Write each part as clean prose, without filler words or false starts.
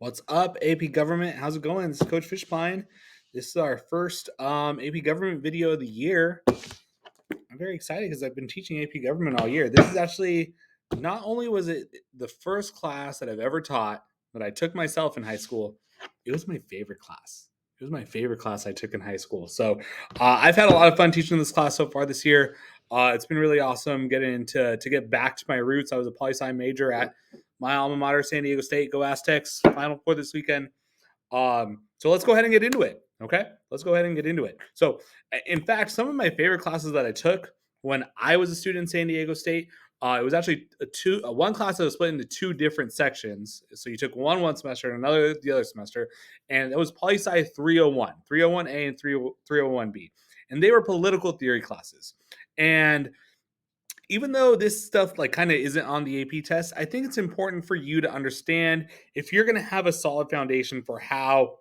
What's up, AP Government? How's it going? This is Coach Fishpine. This is our first AP Government video of the year. I'm very excited because I've been teaching AP Government all year. This is actually, not only was it the first class that I've ever taught that I took myself in high school, it was my favorite class. It was my favorite class I took in high school. So I've had a lot of fun teaching this class so far this year. It's been really awesome getting to get back to my roots. I was a poli-sci major at my alma mater, San Diego State. Go Aztecs! Final Four this weekend. So let's go ahead and get into it. Okay, let's go ahead and get into it. So, in fact, some of my favorite classes that I took when I was a student in San Diego State, it was actually one class that was split into two different sections. So you took one semester and another the other semester, and it was Poli-Sci 301, 301A and 301B, and they were political theory classes. And even though this stuff like kind of isn't on the AP test, I think it's important for you to understand if you're going to have a solid foundation for how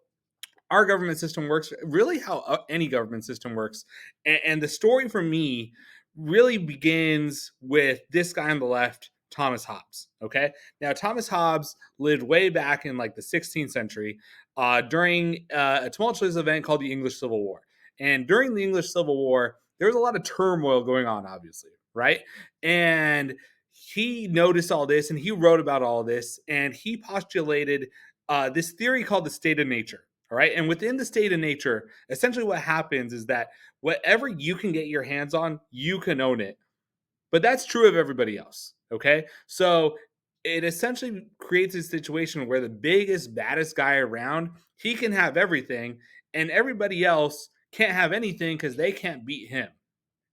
our government system works, really how any government system works. And the story for me really begins with this guy on the left, Thomas Hobbes. Okay. Now, Thomas Hobbes lived way back in like the 16th century during a tumultuous event called the English Civil War. And during the English Civil War, there was a lot of turmoil going on, obviously, right? And he noticed all this and he wrote about all this and he postulated this theory called the state of nature. All right. And within the state of nature, essentially what happens is that whatever you can get your hands on, you can own it. But that's true of everybody else. Okay. So it essentially creates a situation where the biggest, baddest guy around, he can have everything, and everybody else can't have anything because they can't beat him.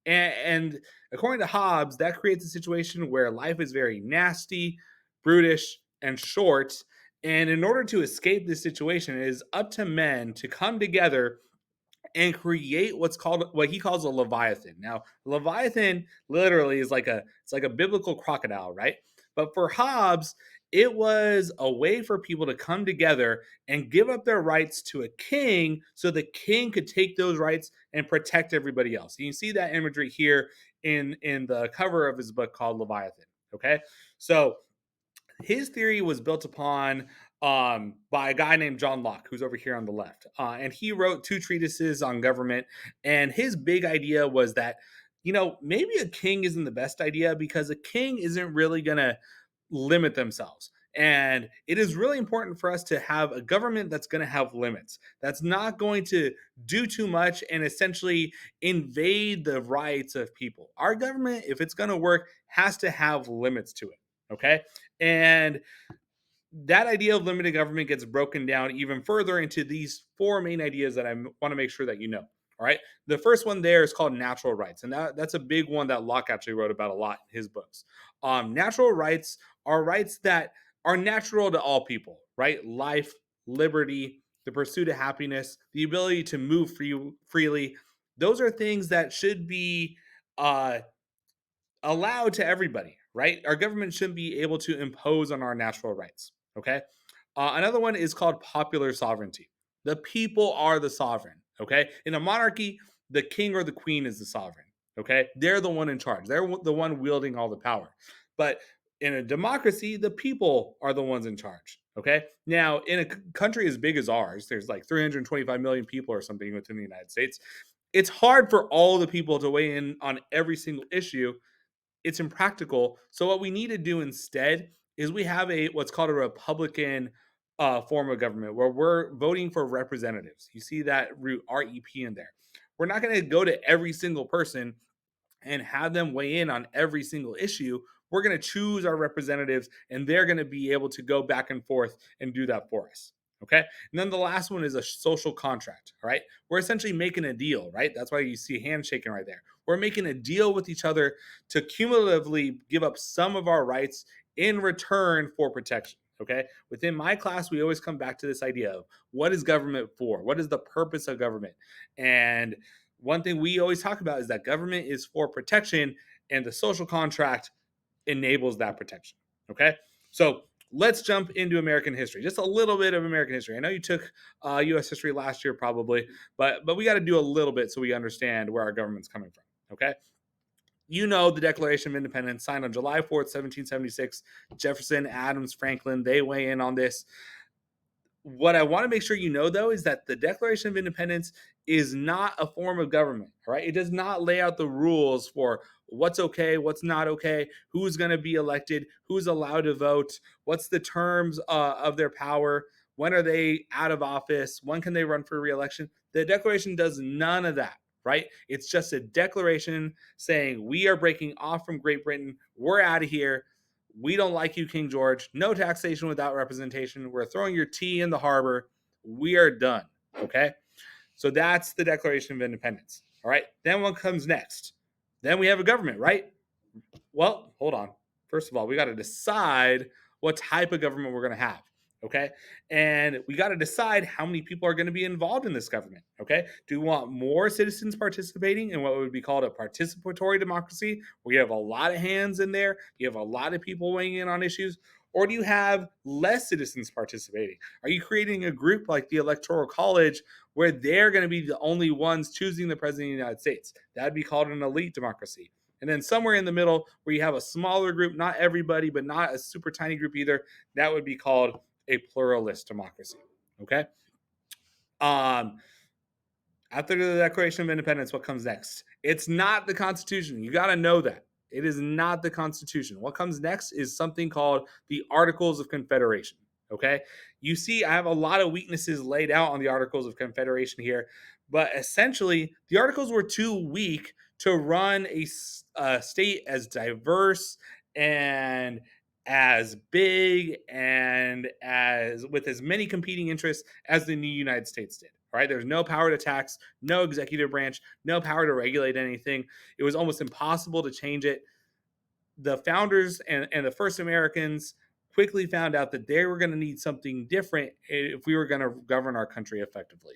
And according to Hobbes, that creates a situation where life is very nasty, brutish, and short. And in order to escape this situation, it is up to men to come together and create what he calls a leviathan. Now, leviathan literally is it's like a biblical crocodile, right? But for Hobbes, it was a way for people to come together and give up their rights to a king so the king could take those rights and protect everybody else. You can see that imagery here in the cover of his book called Leviathan. Okay. So his theory was built upon by a guy named John Locke, who's over here on the left. And he wrote two treatises on government. And his big idea was that, maybe a king isn't the best idea because a king isn't really going to limit themselves. And it is really important for us to have a government that's going to have limits, that's not going to do too much and essentially invade the rights of people. Our government, if it's going to work, has to have limits to it. Okay. And that idea of limited government gets broken down even further into these four main ideas that I want to make sure that you know. All right. The first one there is called natural rights. And that's a big one that Locke actually wrote about a lot in his books. Natural rights are rights that are natural to all people, right? Life, liberty, the pursuit of happiness, the ability to move freely. Those are things that should be allowed to everybody, right? Our government shouldn't be able to impose on our natural rights. Okay. Another one is called popular sovereignty. The people are the sovereign. Okay. In a monarchy, the king or the queen is the sovereign. Okay. They're the one in charge. They're the one wielding all the power. But in a democracy, the people are the ones in charge. Okay. Now, in a country as big as ours, there's like 325 million people or something within the United States. It's hard for all the people to weigh in on every single issue. It's impractical. So what we need to do instead is we have what's called a Republican form of government where we're voting for representatives. You see that root REP in there. We're not going to go to every single person and have them weigh in on every single issue. We're going to choose our representatives and they're going to be able to go back and forth and do that for us. Okay. And then the last one is a social contract. All right. We're essentially making a deal, right? That's why you see hands shaking right there. We're making a deal with each other to cumulatively give up some of our rights in return for protection. Okay. Within my class, we always come back to this idea of what is government for? What is the purpose of government? And one thing we always talk about is that government is for protection and the social contract enables that protection. Okay. So let's jump into American history. Just a little bit of American history. I know you took U.S. history last year probably, but we got to do a little bit so we understand where our government's coming from. Okay. The Declaration of Independence signed on July 4th, 1776. Jefferson, Adams, Franklin, they weigh in on this. What I want to make sure you know, though, is that the Declaration of Independence is not a form of government, right? It does not lay out the rules for what's okay, what's not okay, who's going to be elected, who's allowed to vote, what's the terms of their power, when are they out of office, when can they run for re-election. The Declaration does none of that, right? It's just a declaration saying we are breaking off from Great Britain, we're out of here. We don't like you, King George. No taxation without representation. We're throwing your tea in the harbor. We are done. Okay. So that's the Declaration of Independence. All right. Then what comes next? Then we have a government, right? Well, hold on. First of all, we got to decide what type of government we're going to have. Okay. And we got to decide how many people are going to be involved in this government. Okay. Do we want more citizens participating in what would be called a participatory democracy, where you have a lot of hands in there, you have a lot of people weighing in on issues? Or do you have less citizens participating? Are you creating a group like the Electoral College where they're going to be the only ones choosing the president of the United States? That would be called an elite democracy. And then somewhere in the middle, where you have a smaller group, not everybody, but not a super tiny group either, that would be called a pluralist democracy. Okay. Um, After the Declaration of Independence, what comes next? It's not the Constitution. You got to know that. It is not the Constitution. What comes next is something called the Articles of Confederation. Okay. You see, I have a lot of weaknesses laid out on the Articles of Confederation here, but essentially, the Articles were too weak to run a state as diverse and as big and as with as many competing interests as the new United States did. Right? There's no power to tax, no executive branch, no power to regulate anything. It was almost impossible to change it. The founders and the first Americans quickly found out that they were going to need something different if we were going to govern our country effectively.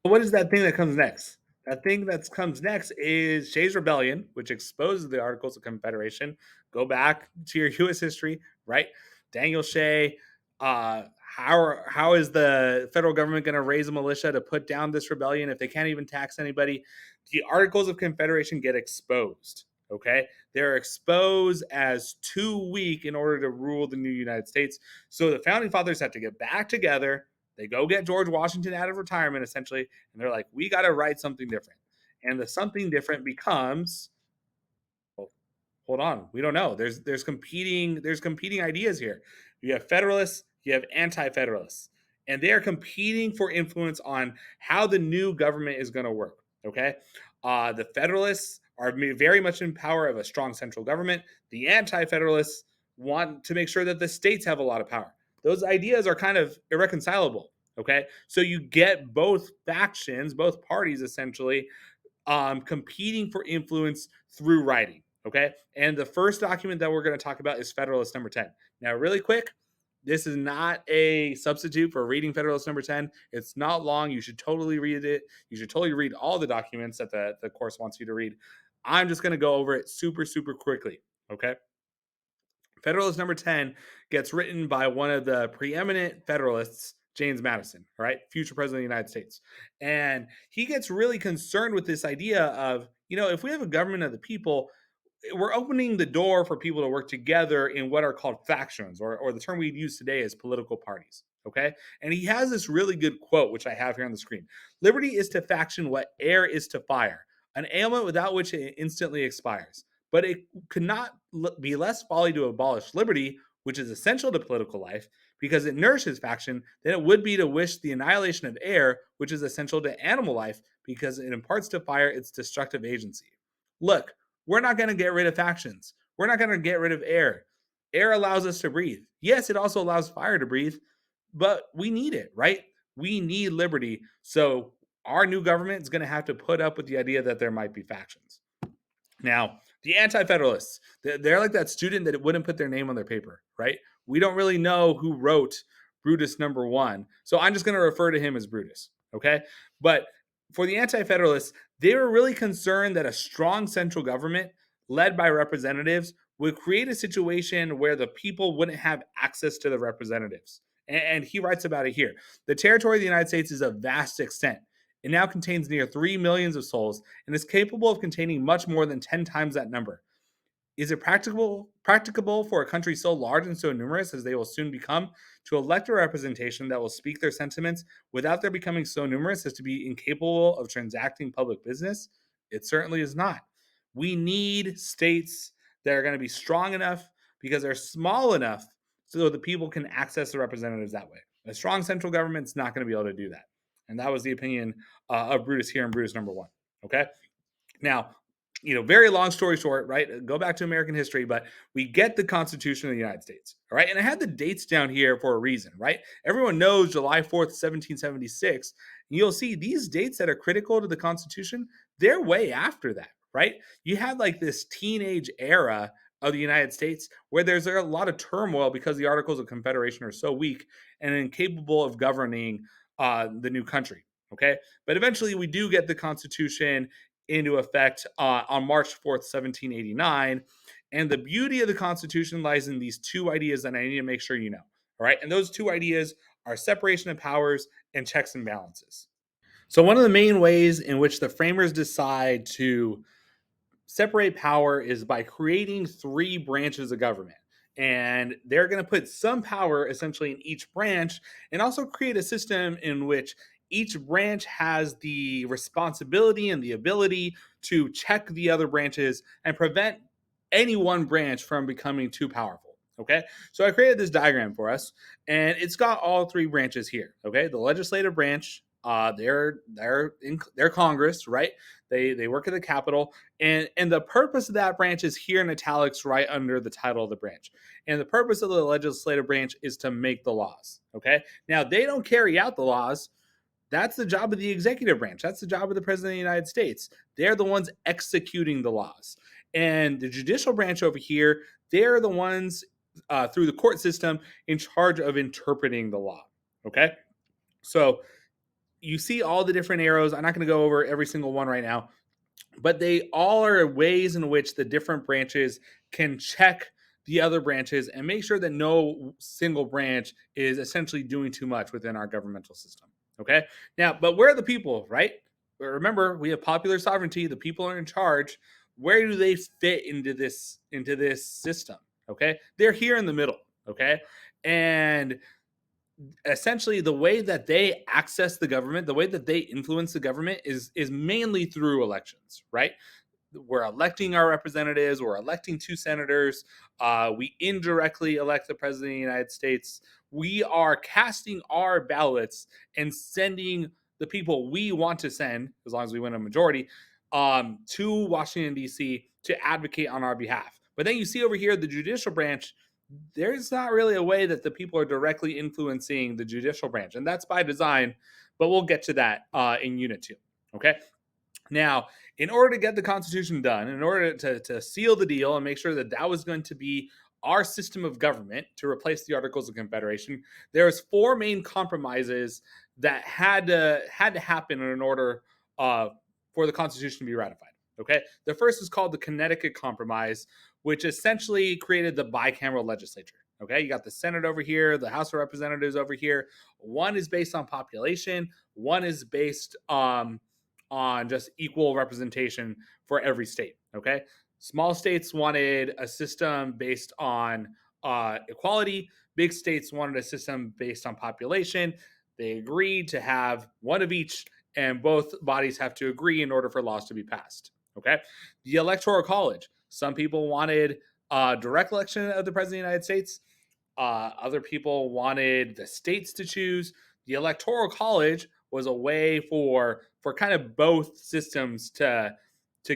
What is that thing that comes next? That thing that comes next is Shays' Rebellion, which exposes the Articles of Confederation. Go back to your U.S. history, right? Daniel Shay. How is the federal government going to raise a militia to put down this rebellion if they can't even tax anybody? The Articles of Confederation get exposed. Okay, they're exposed as too weak in order to rule the new United States. So the founding fathers have to get back together. They go get George Washington out of retirement, essentially, and they're like, we got to write something different. And the something different becomes, well, hold on, we don't know. There's competing ideas here. You have Federalists, you have Anti-Federalists, and they are competing for influence on how the new government is going to work. Okay, the Federalists are very much in power of a strong central government. The Anti-Federalists want to make sure that the states have a lot of power. Those ideas are kind of irreconcilable. Okay, so you get both factions, both parties essentially competing for influence through writing. Okay, and the first document that we're going to talk about is Federalist Number 10. Now, really quick, this is not a substitute for reading Federalist Number 10. It's not long. You should totally read it. You should totally read all the documents that the course wants you to read. I'm just going to go over it super, super quickly. Okay. Federalist Number 10 gets written by one of the preeminent Federalists, James Madison, right? Future president of the United States. And he gets really concerned with this idea of, if we have a government of the people, we're opening the door for people to work together in what are called factions, or the term we'd use today is political parties. Okay. And he has this really good quote, which I have here on the screen. Liberty is to faction what air is to fire, an ailment without which it instantly expires. But it could not be less folly to abolish liberty, which is essential to political life, because it nourishes faction, than it would be to wish the annihilation of air, which is essential to animal life, because it imparts to fire its destructive agency. Look, we're not going to get rid of factions. We're not going to get rid of air. Air allows us to breathe. Yes, it also allows fire to breathe, but we need it, right? We need liberty. So our new government is going to have to put up with the idea that there might be factions. Now, the Anti-Federalists, they're like that student that wouldn't put their name on their paper, right? We don't really know who wrote Brutus Number 1, so I'm just going to refer to him as Brutus, okay? But for the Anti-Federalists, they were really concerned that a strong central government led by representatives would create a situation where the people wouldn't have access to the representatives. And he writes about it here. The territory of the United States is of vast extent. It now contains near 3 millions of souls and is capable of containing much more than 10 times that number. Is it practicable for a country so large and so numerous as they will soon become to elect a representation that will speak their sentiments without their becoming so numerous as to be incapable of transacting public business? It certainly is not. We need states that are going to be strong enough because they're small enough so the people can access the representatives that way. A strong central government's not going to be able to do that. And that was the opinion of Brutus here in Brutus number 1. Okay. Now, very long story short, right? Go back to American history, but we get the Constitution of the United States, all right? And I had the dates down here for a reason, right? Everyone knows July 4th, 1776. And you'll see these dates that are critical to the Constitution, they're way after that, right? You had like this teenage era of the United States where there's a lot of turmoil because the Articles of Confederation are so weak and incapable of governing the new country, okay? But eventually we do get the Constitution into effect on March 4th, 1789. And the beauty of the Constitution lies in these two ideas that I need to make sure you know. All right. And those two ideas are separation of powers and checks and balances. So, one of the main ways in which the framers decide to separate power is by creating three branches of government. And they're going to put some power essentially in each branch and also create a system in which each branch has the responsibility and the ability to check the other branches and prevent any one branch from becoming too powerful. Okay. So I created this diagram for us and it's got all three branches here. Okay. The legislative branch, they're Congress, right? They work at the Capitol, and the purpose of that branch is here in italics, right under the title of the branch. And the purpose of the legislative branch is to make the laws. Okay, now they don't carry out the laws. That's the job of the executive branch. That's the job of the president of the United States. They're the ones executing the laws. And the judicial branch over here, they're the ones through the court system in charge of interpreting the law. Okay, so you see all the different arrows. I'm not going to go over every single one right now, but they all are ways in which the different branches can check the other branches and make sure that no single branch is essentially doing too much within our governmental system. Okay. Now, but where are the people, right? Remember, we have popular sovereignty. The people are in charge. Where do they fit into this system? Okay. They're here in the middle. Okay. And essentially the way that they access the government, the way that they influence the government is mainly through elections, right? We're electing our representatives, we're electing two senators, we indirectly elect the president of the United States. We are casting our ballots and sending the people we want to send, as long as we win a majority, to Washington, D.C. to advocate on our behalf. But then you see over here the judicial branch, there's not really a way that the people are directly influencing the judicial branch. And that's by design, but we'll get to that in Unit 2. Okay. Now, in order to get the Constitution done, in order to seal the deal and make sure that that was going to be our system of government to replace the Articles of Confederation, there's four main compromises that had to happen in order for the Constitution to be ratified. Okay, the first is called the Connecticut Compromise, which essentially created the bicameral legislature. Okay, you got the Senate over here, the House of Representatives over here. One is based on population, one is based on just equal representation for every state. Okay. Small states wanted a system based on equality. Big states wanted a system based on population. They agreed to have one of each, and both bodies have to agree in order for laws to be passed. Okay. The Electoral College. Some people wanted direct election of the President of the United States. Other people wanted the states to choose. The Electoral College was a way for kind of both systems to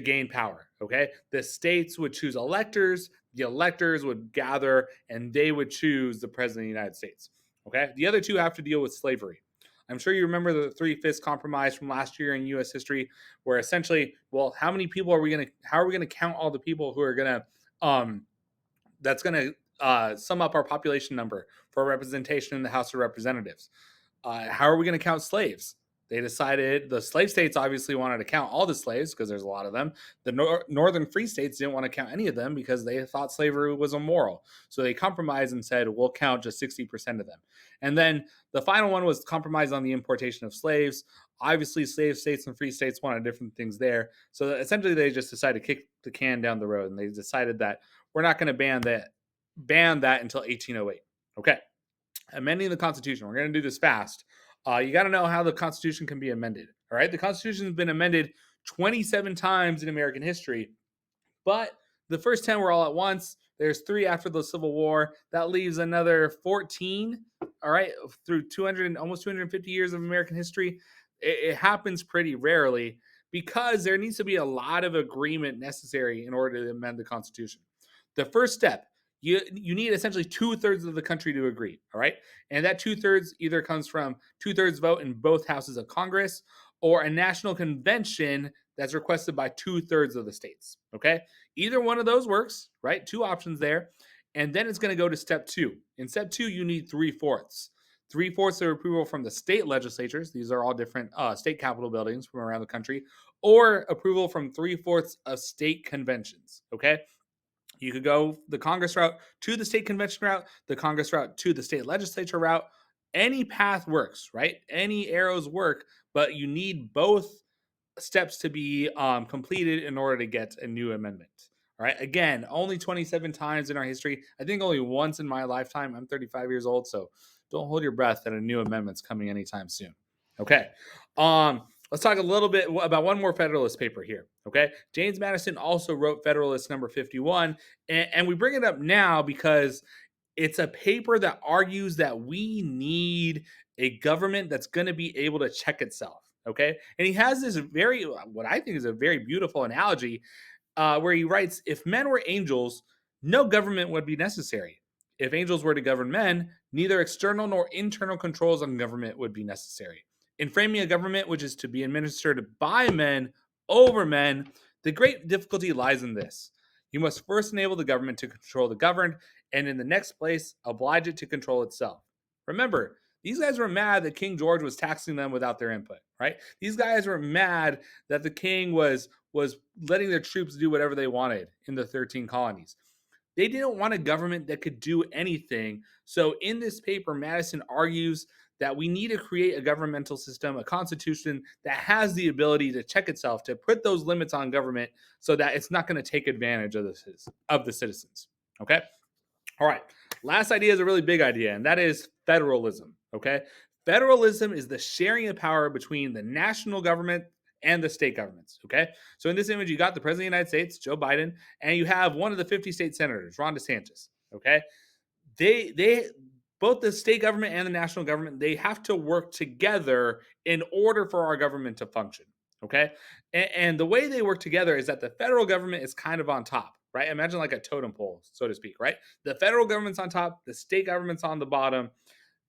gain power. Okay, the states would choose electors, the electors would gather, and they would choose the president of the United States. Okay, the other two have to deal with slavery. I'm sure you remember the Three-Fifths Compromise from last year in U.S. history, where essentially, well, how are we going to count all the people who are going to that's going to sum up our population number for representation in the House of Representatives? How are we going to count slaves? They decided the slave states obviously wanted to count all the slaves because there's a lot of them. The northern free states didn't want to count any of them because they thought slavery was immoral. So they compromised and said, we'll count just 60% of them. And then the final one was compromise on the importation of slaves. Obviously, slave states and free states wanted different things there. So essentially, they just decided to kick the can down the road, and they decided that we're not going to ban that until 1808. Okay. Amending the Constitution. We're going to do this fast. You got to know how the Constitution can be amended. All right. The Constitution has been amended 27 times in American history, but the first 10 were all at once. There's 3 after the Civil War. That leaves another 14. All right. Through almost 250 years of American history. It happens pretty rarely because there needs to be a lot of agreement necessary in order to amend the Constitution. The first step, you need essentially 2/3 of the country to agree. All right. And that 2/3 either comes from 2/3 vote in both houses of Congress or a national convention that's requested by 2/3 of the states. Okay. Either one of those works, right? 2 options there. And then it's going to go to step 2. In step 2, you need 3/4. 3/4 of approval from the state legislatures. These are all different state capitol buildings from around the country, or approval from 3/4 of state conventions. Okay. You could go the Congress route to the state convention route, the Congress route to the state legislature route. Any path works, right? Any arrows work, but you need both steps to be completed in order to get a new amendment. All right. Again, only 27 times in our history. I think only once in my lifetime. I'm 35 years old, so don't hold your breath that a new amendment's coming anytime soon. Okay. Let's talk a little bit about one more Federalist paper here. Okay. James Madison also wrote Federalist number 51. And we bring it up now because it's a paper that argues that we need a government that's going to be able to check itself. Okay. And he has this what I think is a very beautiful analogy where he writes, if men were angels, no government would be necessary. If angels were to govern men, neither external nor internal controls on government would be necessary. In framing a government which is to be administered by men over men, the great difficulty lies in this. You must first enable the government to control the governed, and in the next place, oblige it to control itself. Remember, these guys were mad that King George was taxing them without their input, right? These guys were mad that the king was letting their troops do whatever they wanted in the 13 colonies. They didn't want a government that could do anything. So in this paper, Madison argues that we need to create a governmental system, a constitution that has the ability to check itself, to put those limits on government so that it's not going to take advantage of the citizens. Okay? All right. Last idea is a really big idea, and that is federalism. Okay? Federalism is the sharing of power between the national government and the state governments. Okay? So in this image, you got the President of the United States, Joe Biden, and you have one of the 50 state senators, Ron DeSantis. Okay? They both the state government and the national government, they have to work together in order for our government to function. Okay? And the way they work together is that the federal government is kind of on top, right? Imagine like a totem pole, so to speak, right? The federal government's on top, the state government's on the bottom,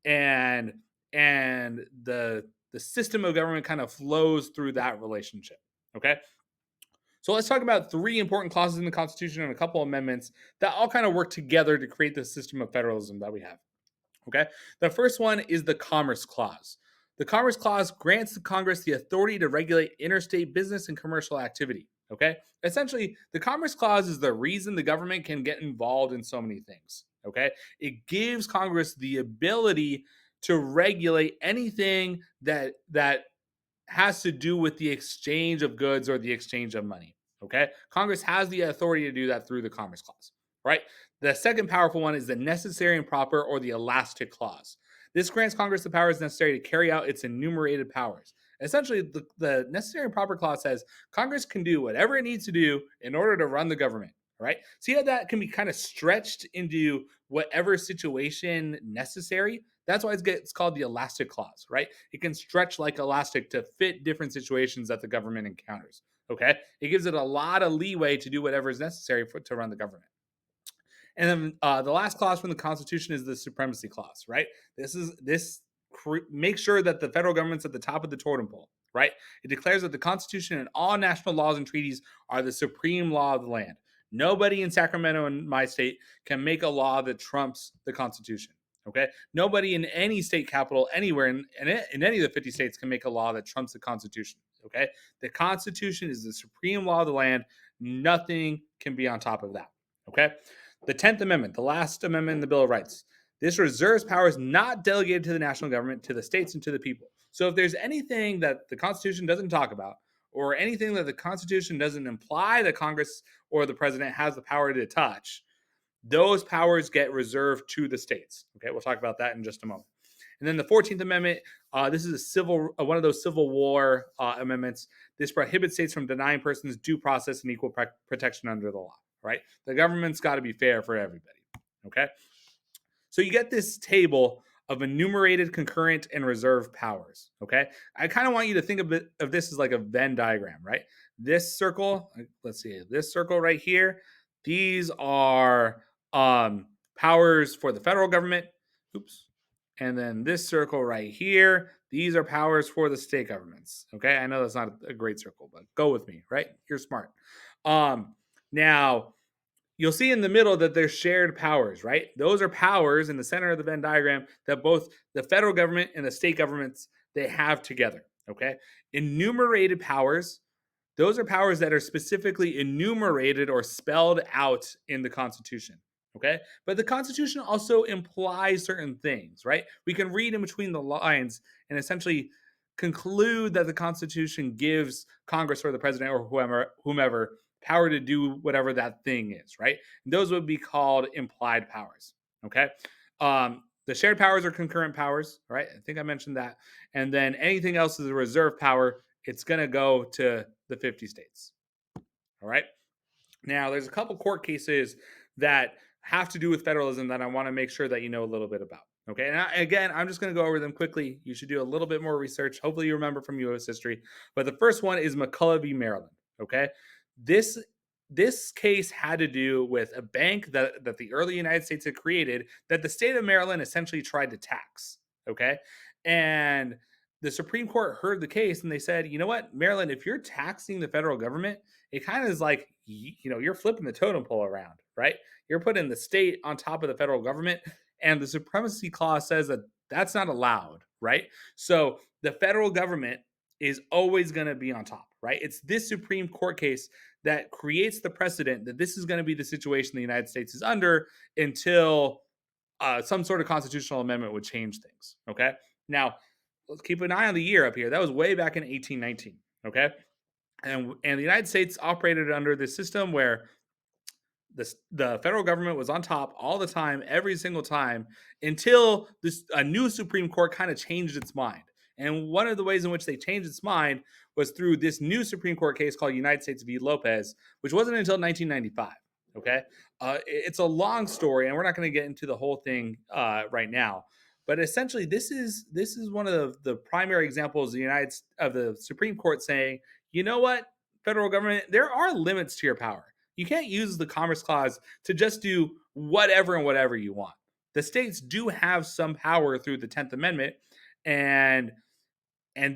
and the system of government kind of flows through that relationship. Okay? So let's talk about 3 important clauses in the Constitution and a couple amendments that all kind of work together to create the system of federalism that we have. Okay? The first one is the Commerce Clause. The Commerce Clause grants the Congress the authority to regulate interstate business and commercial activity. Okay? Essentially, the Commerce Clause is the reason the government can get involved in so many things. Okay? It gives Congress the ability to regulate anything that has to do with the exchange of goods or the exchange of money. Okay? Congress has the authority to do that through the Commerce Clause. Right? The second powerful one is the necessary and proper or the elastic clause. This grants Congress the powers necessary to carry out its enumerated powers. Essentially, the necessary and proper clause says Congress can do whatever it needs to do in order to run the government. Right? See how that can be kind of stretched into whatever situation necessary? That's why it's called the elastic clause, right? It can stretch like elastic to fit different situations that the government encounters. Okay? It gives it a lot of leeway to do whatever is necessary to run the government. And then the last clause from the Constitution is the supremacy clause, right? This makes sure that the federal government's at the top of the totem pole, right? It declares that the Constitution and all national laws and treaties are the supreme law of the land. Nobody in Sacramento, in my state, can make a law that trumps the Constitution. Okay, nobody in any state capital anywhere in any of the 50 states can make a law that trumps the Constitution. Okay, the Constitution is the supreme law of the land. Nothing can be on top of that. Okay, the 10th Amendment, the last amendment in the Bill of Rights, this reserves powers not delegated to the national government, to the states and to the people. So if there's anything that the Constitution doesn't talk about, or anything that the Constitution doesn't imply that Congress or the president has the power to touch, those powers get reserved to the states. Okay, we'll talk about that in just a moment. And then the 14th Amendment, this is one of those Civil War amendments. This prohibits states from denying persons due process and equal protection under the law, right? The government's got to be fair for everybody, okay? So you get this table of enumerated, concurrent, and reserved powers, okay? I kind of want you to think of this as like a Venn diagram, right? This circle, let's see, this circle right here, these are powers for the federal government. Oops. And then this circle right here, these are powers for the state governments. Okay, I know that's not a great circle, but go with me, right? You're smart. Now, you'll see in the middle that there's shared powers, right? Those are powers in the center of the Venn diagram that both the federal government and the state governments, they have together, okay? Enumerated powers, those are powers that are specifically enumerated or spelled out in the Constitution, okay? But the Constitution also implies certain things, right? We can read in between the lines and essentially conclude that the Constitution gives Congress or the president or whomever power to do whatever that thing is, right? And those would be called implied powers, okay? The shared powers are concurrent powers, right? I think I mentioned that. And then anything else is a reserve power. It's going to go to the 50 states, all right? Now, there's a couple court cases that have to do with federalism that I want to make sure that you know a little bit about. Okay, and again, I'm just going to go over them quickly. You should do a little bit more research. Hopefully, you remember from U.S. history. But the first one is McCulloch v. Maryland. Okay, this case had to do with a bank that the early United States had created that the state of Maryland essentially tried to tax. Okay, and the Supreme Court heard the case and they said, you know what, Maryland, if you're taxing the federal government, it kind of is like, you're flipping the totem pole around, right? You're putting the state on top of the federal government. And the supremacy clause says that that's not allowed, right? So the federal government is always going to be on top, right? It's this Supreme Court case that creates the precedent that this is going to be the situation the United States is under until some sort of constitutional amendment would change things, okay? Now, let's keep an eye on the year up here. That was way back in 1819, okay? And the United States operated under this system where the federal government was on top all the time, every single time, until a new Supreme Court kind of changed its mind. And one of the ways in which they changed its mind was through this new Supreme Court case called United States v. Lopez, which wasn't until 1995. Okay, it's a long story, and we're not going to get into the whole thing right now. But essentially, this is one of the primary examples of the Supreme Court saying, you know what, federal government, there are limits to your power. You can't use the Commerce Clause to just do whatever and whatever you want. The states do have some power through the 10th Amendment, and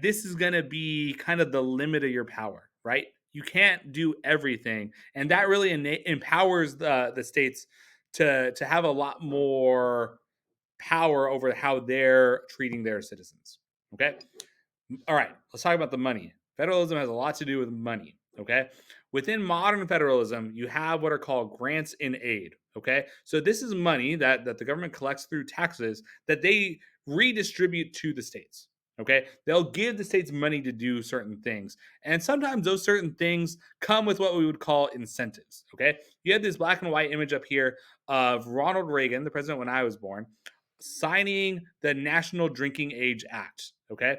this is going to be kind of the limit of your power, right? You can't do everything, and that really empowers the states to have a lot more power over how they're treating their citizens. Okay, all right, let's talk about the money. Federalism has a lot to do with money. Okay, within modern federalism, you have what are called grants in aid. Okay, so this is money that the government collects through taxes that they redistribute to the states. Okay, they'll give the states money to do certain things, and sometimes those certain things come with what we would call incentives. Okay, you have this black and white image up here of Ronald Reagan, the president when I was born, signing the National Drinking Age Act. Okay,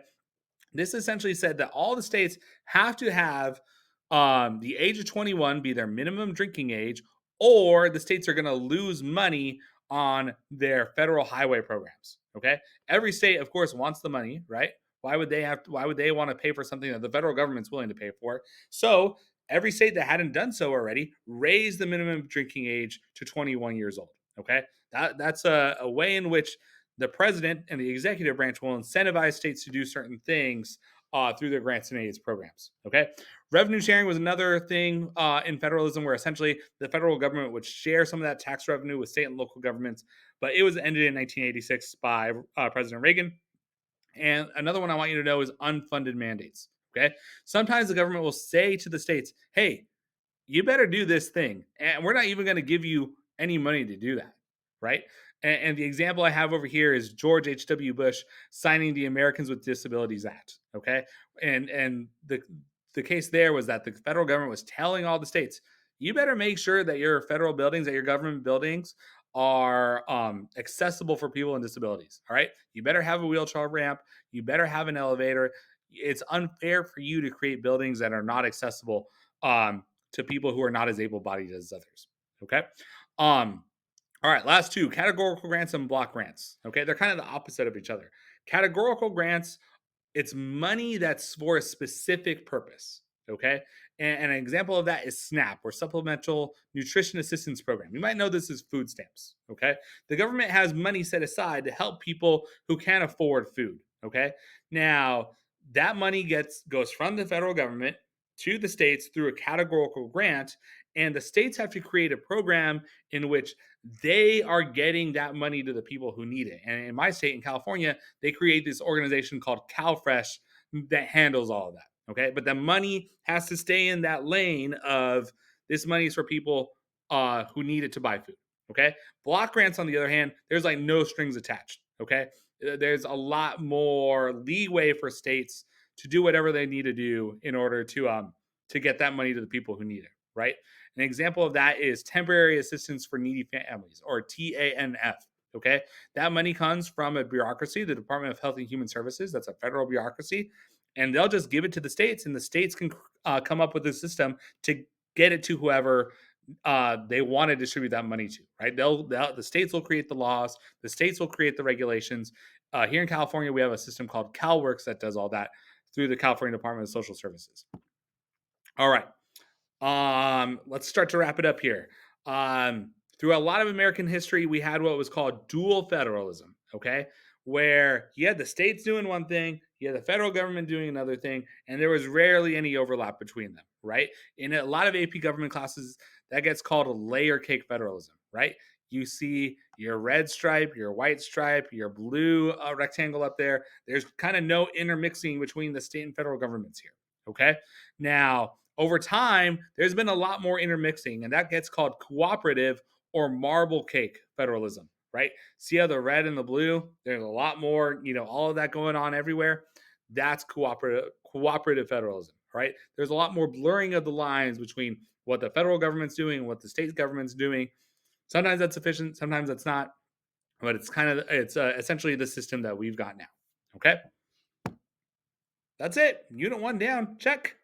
this essentially said that all the states have to have the age of 21 be their minimum drinking age, or the states are going to lose money on their federal highway programs. Okay, every state, of course, wants the money, right? Why would they want to pay for something that the federal government's willing to pay for? So every state that hadn't done so already raised the minimum drinking age to 21 years old. Okay, that's a way in which the president and the executive branch will incentivize states to do certain things through their grants and aids programs. Okay, revenue sharing was another thing in federalism, where essentially the federal government would share some of that tax revenue with state and local governments, but it was ended in 1986 by President Reagan. And another one I want you to know is unfunded mandates. Okay, sometimes the government will say to the states, "Hey, you better do this thing, and we're not even going to give you any money to do that," right? And the example I have over here is George H.W. Bush signing the Americans with Disabilities Act. Okay, and the case there was that the federal government was telling all the states, you better make sure that your federal buildings, that your government buildings are accessible for people with disabilities. All right, you better have a wheelchair ramp, you better have an elevator. It's unfair for you to create buildings that are not accessible to people who are not as able-bodied as others. Okay. Um, all right, last two, categorical grants and block grants. Okay, they're kind of the opposite of each other. Categorical grants, it's money that's for a specific purpose. Okay. And an example of that is SNAP, or Supplemental Nutrition Assistance Program. You might know this as food stamps. Okay. The government has money set aside to help people who can't afford food. Okay. Now, that money goes from the federal government to the states through a categorical grant, and the states have to create a program in which they are getting that money to the people who need it. And in my state, in California, they create this organization called CalFresh that handles all of that. Okay, but the money has to stay in that lane of this money is for people who need it to buy food. Okay, block grants, on the other hand, there's like no strings attached. Okay, there's a lot more leeway for states to do whatever they need to do in order to get that money to the people who need it. Right. An example of that is Temporary Assistance for Needy Families, or TANF. Okay, that money comes from a bureaucracy, the Department of Health and Human Services. That's a federal bureaucracy, and they'll just give it to the states, and the states can come up with a system to get it to whoever they want to distribute that money to. Right? The states will create the laws, the states will create the regulations. Here in California, we have a system called CalWorks that does all that through the California Department of Social Services. All right. Let's start to wrap it up here. Through a lot of American history, we had what was called dual federalism, okay? Where you had the states doing one thing, you had the federal government doing another thing, and there was rarely any overlap between them, right? In a lot of AP government classes, that gets called a layer cake federalism, right? You see your red stripe, your white stripe, your blue rectangle up there. There's kind of no intermixing between the state and federal governments here, okay? Now, over time, there's been a lot more intermixing, and that gets called cooperative or marble cake federalism, right? See how the red and the blue, there's a lot more, all of that going on everywhere. That's cooperative federalism, right? There's a lot more blurring of the lines between what the federal government's doing and what the state government's doing. Sometimes that's sufficient, sometimes that's not, but it's essentially the system that we've got now. Okay, that's it. Unit 1 down. Check.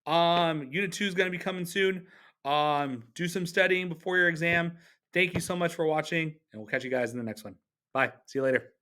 Unit 2 is going to be coming soon. Do some studying before your exam. Thank you so much for watching, and we'll catch you guys in the next one. Bye. See you later.